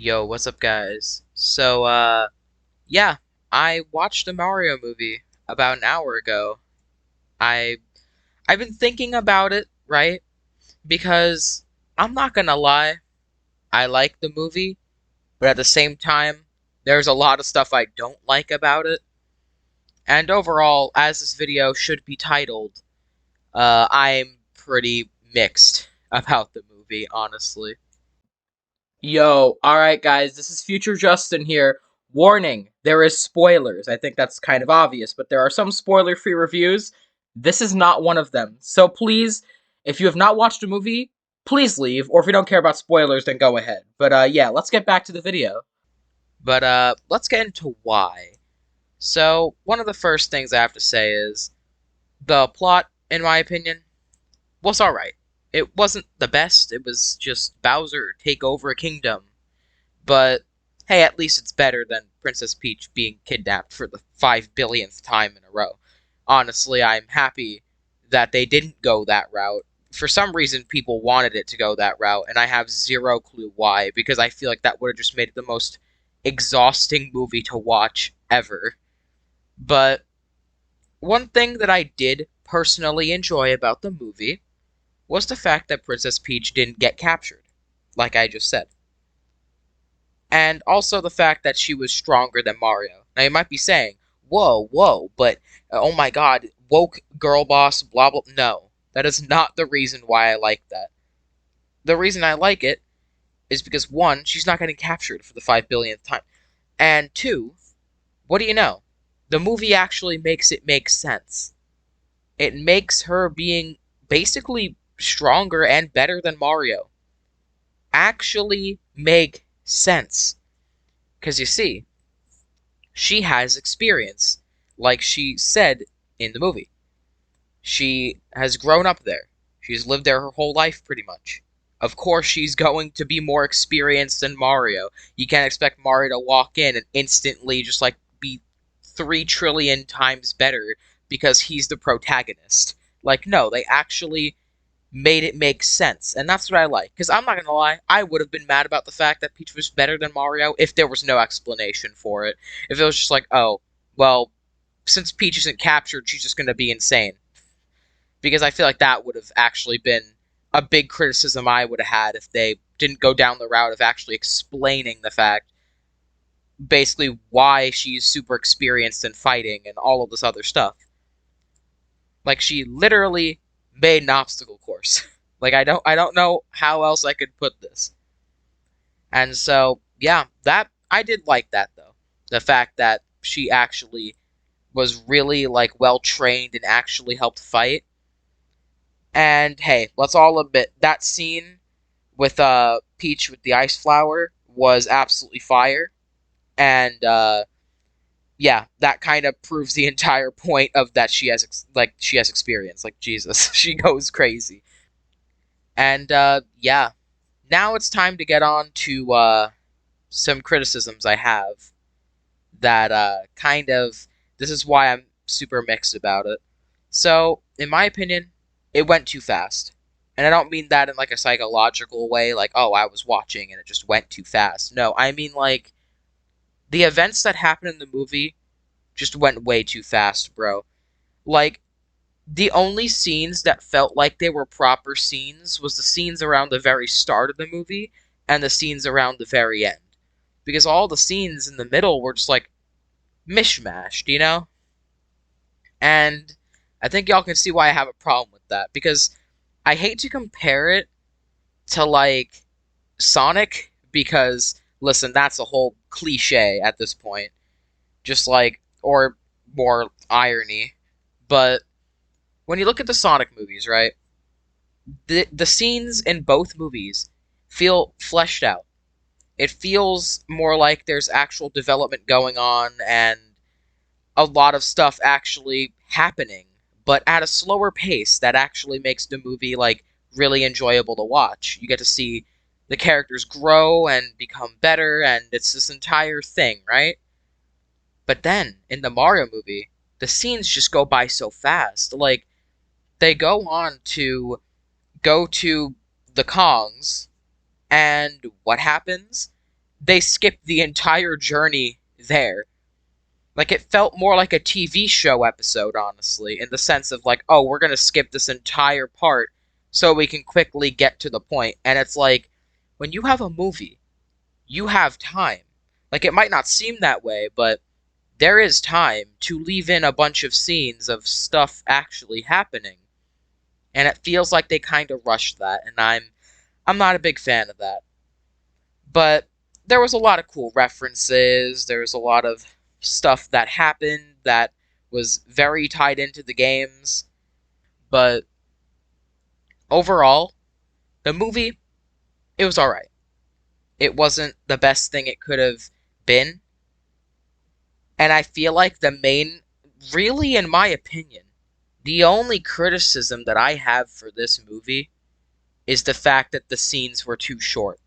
Yo, what's up, guys? Yeah, I watched a Mario movie about an hour ago. I I've been thinking about it, right? Because I'm not gonna lie, I like the movie, but at the same time, there's a lot of stuff I don't like about it. And overall, as this video should be titled, I'm pretty mixed about the movie, honestly. Yo, alright guys, this is Future Justin here. Warning, there is spoilers. I think that's kind of obvious, but there are some spoiler-free reviews. This is not one of them. So please, if you have not watched a movie, please leave, or if you don't care about spoilers, then go ahead. But yeah, let's get back to the video. But let's get into why. So, one of the first things I have to say is the plot, in my opinion, was alright. It wasn't the best, it was just Bowser take over a kingdom. But hey, at least it's better than Princess Peach being kidnapped for the 5 billionth time in a row. Honestly, I'm happy that they didn't go that route. For some reason, people wanted it to go that route, and I have zero clue why, because I feel like that would have just made it the most exhausting movie to watch ever. But one thing that I did personally enjoy about the movie was the fact that Princess Peach didn't get captured, like I just said. And also the fact that she was stronger than Mario. Now you might be saying, "Whoa, whoa," but oh my God, woke girl boss, blah blah. No, that is not the reason why I like that. The reason I like it is because one, she's not getting captured for the 5 billionth time, and two, what do you know? The movie actually makes it make sense. It makes her being basically stronger and better than Mario actually make sense. Because you see, she has experience, like she said in the movie. She has grown up there. She's lived there her whole life, pretty much. Of course, she's going to be more experienced than Mario. You can't expect Mario to walk in and instantly just like be 3 trillion times better because he's the protagonist. Like, no, they actually made it make sense, and that's what I like. Because I'm not gonna lie, I would have been mad about the fact that Peach was better than Mario if there was no explanation for it. If it was just like, oh, well, since Peach isn't captured, she's just gonna be insane. Because I feel like that would have actually been a big criticism I would have had if they didn't go down the route of actually explaining the fact, basically why she's super experienced in fighting and all of this other stuff. Like she literally made an obstacle course. Like I don't know how else I could put this. And so yeah, that I did like that though. The fact that she actually was really like well trained and actually helped fight. And hey, let's all admit that scene with Peach with the ice flower was absolutely fire. And yeah, that kind of proves the entire point of that she has experience. Like Jesus, she goes crazy. And yeah, now it's time to get on to some criticisms I have that kind of this is why I'm super mixed about it. So, in my opinion, it went too fast. And I don't mean that in like a psychological way, like, oh, I was watching and it just went too fast. No, I mean like the events that happened in the movie just went way too fast, bro. Like the only scenes that felt like they were proper scenes was the scenes around the very start of the movie and the scenes around the very end. Because all the scenes in the middle were just like mishmashed, you know? And I think y'all can see why I have a problem with that. Because I hate to compare it to like Sonic, because listen, that's a whole cliche at this point. Just like, or more irony. But when you look at the Sonic movies, right? The scenes in both movies feel fleshed out. It feels more like there's actual development going on and a lot of stuff actually happening, but at a slower pace that actually makes the movie like really enjoyable to watch. You get to see the characters grow and become better and it's this entire thing, right? But then in the Mario movie, the scenes just go by so fast. Like they go on to go to the Kongs, and what happens? they skipped the entire journey there. Like, it felt more like a TV show episode, honestly, in the sense of, like, oh, we're gonna skip this entire part so we can quickly get to the point. And it's like, when you have a movie, you have time. Like, it might not seem that way, but there is time to leave in a bunch of scenes of stuff actually happening. And it feels like they kind of rushed that, and I'm not a big fan of that. But there was a lot of cool references. There was a lot of stuff that happened that was very tied into the games. But overall, the movie, it was alright. It wasn't the best thing it could have been. And I feel like really, in my opinion, the only criticism that I have for this movie is the fact that the scenes were too short.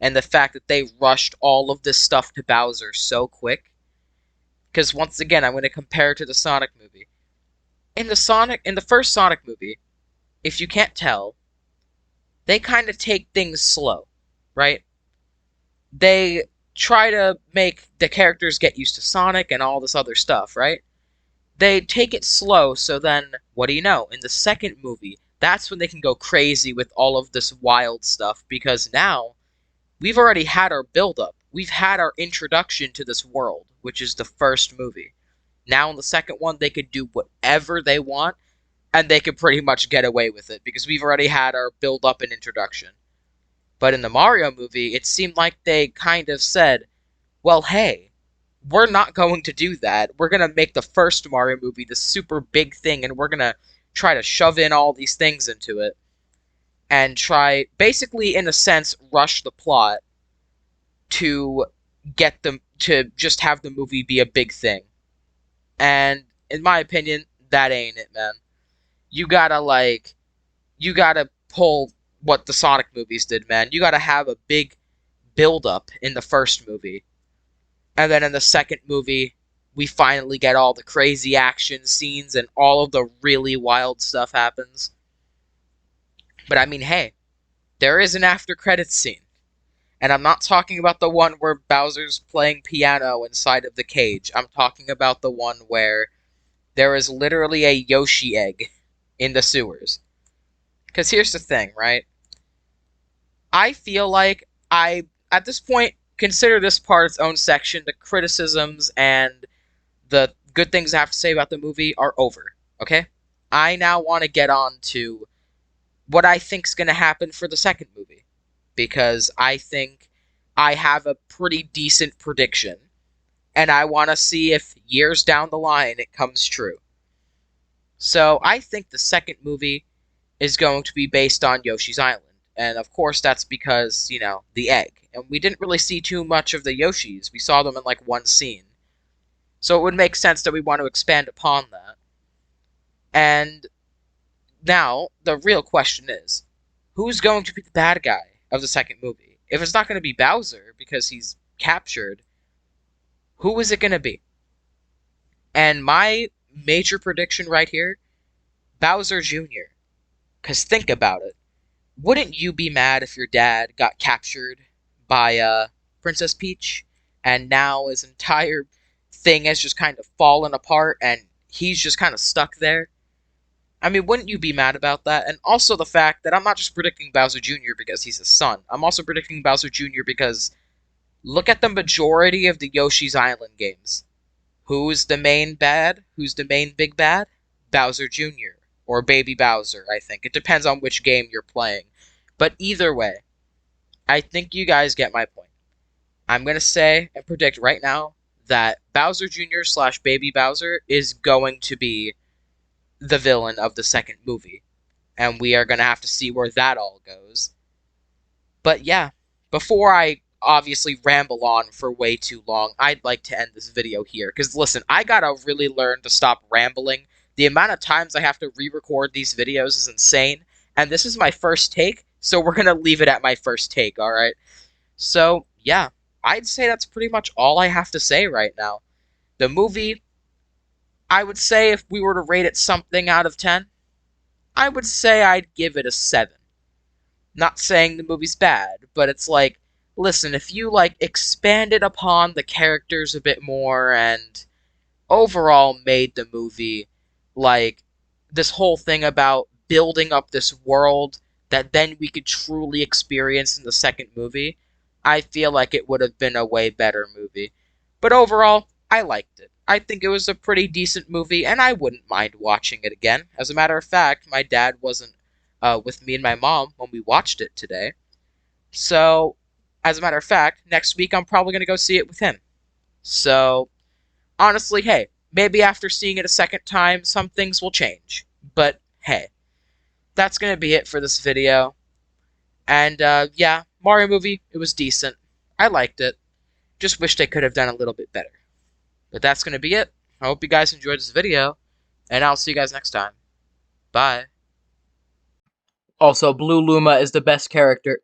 And the fact that they rushed all of this stuff to Bowser so quick. Because once again, I'm going to compare it to the Sonic movie. In the first Sonic movie, if you can't tell, they kind of take things slow, right? They try to make the characters get used to Sonic and all this other stuff, right? They take it slow, so then, what do you know? In the second movie, that's when they can go crazy with all of this wild stuff, because now we've already had our build up. We've had our introduction to this world, which is the first movie. Now in the second one, they could do whatever they want, and they could pretty much get away with it because we've already had our build up and introduction. But in the Mario movie, it seemed like they kind of said, well, hey, we're not going to do that. We're going to make the first Mario movie the super big thing, and we're going to try to shove in all these things into it and try, basically, in a sense, rush the plot to get them to just have the movie be a big thing. And in my opinion, that ain't it, man. You gotta you gotta pull what the Sonic movies did, man. You gotta have a big build up in the first movie. And then in the second movie, we finally get all the crazy action scenes and all of the really wild stuff happens. But I mean, hey, there is an after credits scene. And I'm not talking about the one where Bowser's playing piano inside of the cage. I'm talking about the one where there is literally a Yoshi egg in the sewers. Because here's the thing, right? I feel like at this point, consider this part its own section. The criticisms and the good things I have to say about the movie are over, okay? I now want to get on to what I think's going to happen for the second movie. Because I think I have a pretty decent prediction. And I want to see if years down the line it comes true. So I think the second movie is going to be based on Yoshi's Island. And of course that's because, the egg. And we didn't really see too much of the Yoshis. We saw them in like one scene. So it would make sense that we want to expand upon that. And now, the real question is, who's going to be the bad guy of the second movie? If it's not going to be Bowser, because he's captured, who is it going to be? And my major prediction right here, Bowser Jr. Because think about it. Wouldn't you be mad if your dad got captured by Princess Peach, and now his entire thing has just kind of fallen apart, and he's just kind of stuck there? I mean, wouldn't you be mad about that? And also the fact that I'm not just predicting Bowser Jr. because he's his son. I'm also predicting Bowser Jr. because look at the majority of the Yoshi's Island games. Who's the main bad? Who's the main big bad? Bowser Jr. Or Baby Bowser, I think. It depends on which game you're playing. But either way, I think you guys get my point. I'm going to say and predict right now that Bowser Jr. / Baby Bowser is going to be the villain of the second movie. And we are going to have to see where that all goes. But yeah, before I obviously ramble on for way too long, I'd like to end this video here. Because listen, I gotta really learn to stop rambling. The amount of times I have to re-record these videos is insane. And this is my first take, so we're going to leave it at my first take, alright? So, yeah, I'd say that's pretty much all I have to say right now. The movie, I would say if we were to rate it something out of 10, I would say I'd give it a 7. Not saying the movie's bad, but it's like, listen, if you like expanded upon the characters a bit more and overall made the movie like this whole thing about building up this world that then we could truly experience in the second movie, I feel like it would have been a way better movie. But overall, I liked it. I think it was a pretty decent movie, and I wouldn't mind watching it again. As a matter of fact, my dad wasn't with me and my mom when we watched it today. So, as a matter of fact, next week I'm probably going to go see it with him. So, honestly, hey, maybe after seeing it a second time, some things will change. But hey, that's gonna be it for this video. And yeah, Mario movie, it was decent. I liked it. Just wish they could have done a little bit better. But that's gonna be it. I hope you guys enjoyed this video, and I'll see you guys next time. Bye. Also, Blue Luma is the best character.